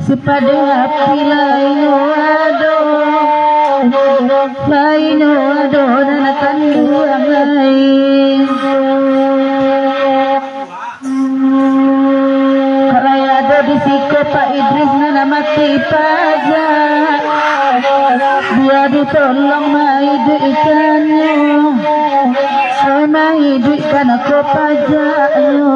Sepada api lain ado dan akan buang lain. Kalau ada di siko Pak Idris nana mati pajak, dia ditolong maidu ikannya, sama hidu ikan aku pajaknya.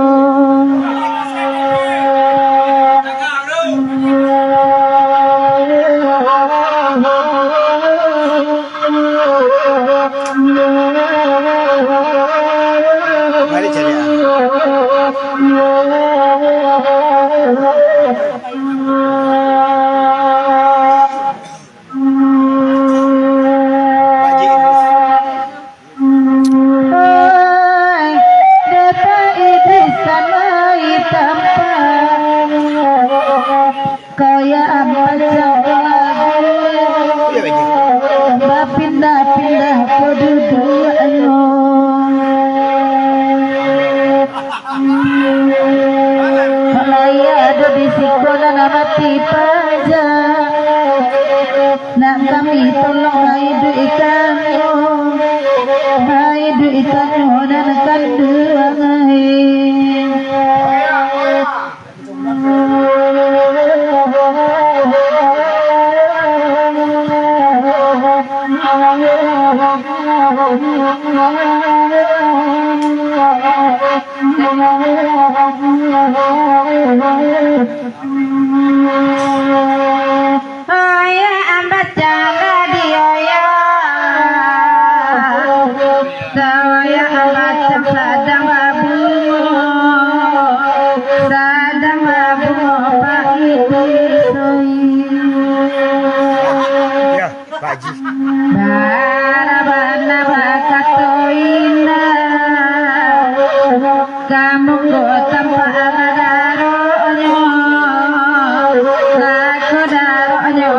Pindah-pindah kedudukannya. Kalau ada di sekolah mati pajak, nak kami tolong hidu ikannya, hidu ikannya dan kandungan. Kamu kok tanpa daronya, aku daronya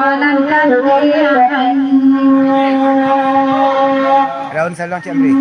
nanti. Daun salong Cik Amri.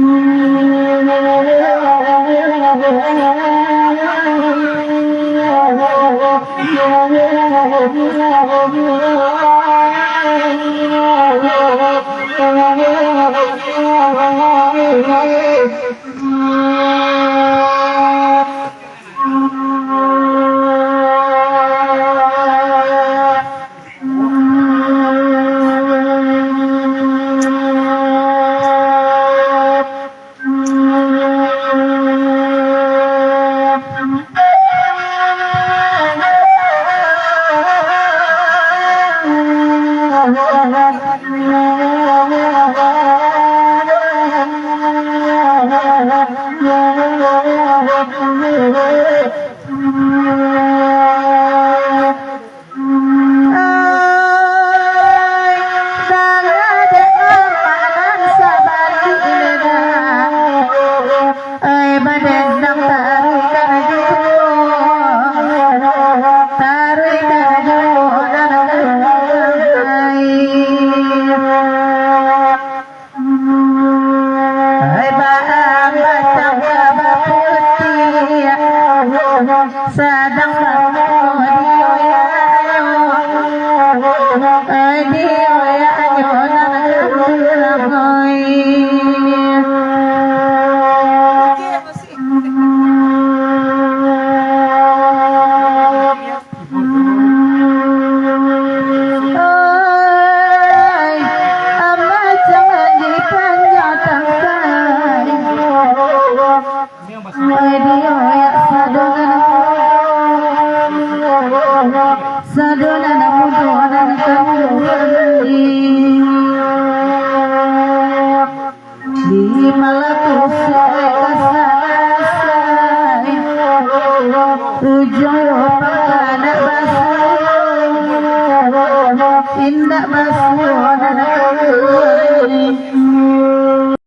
Indah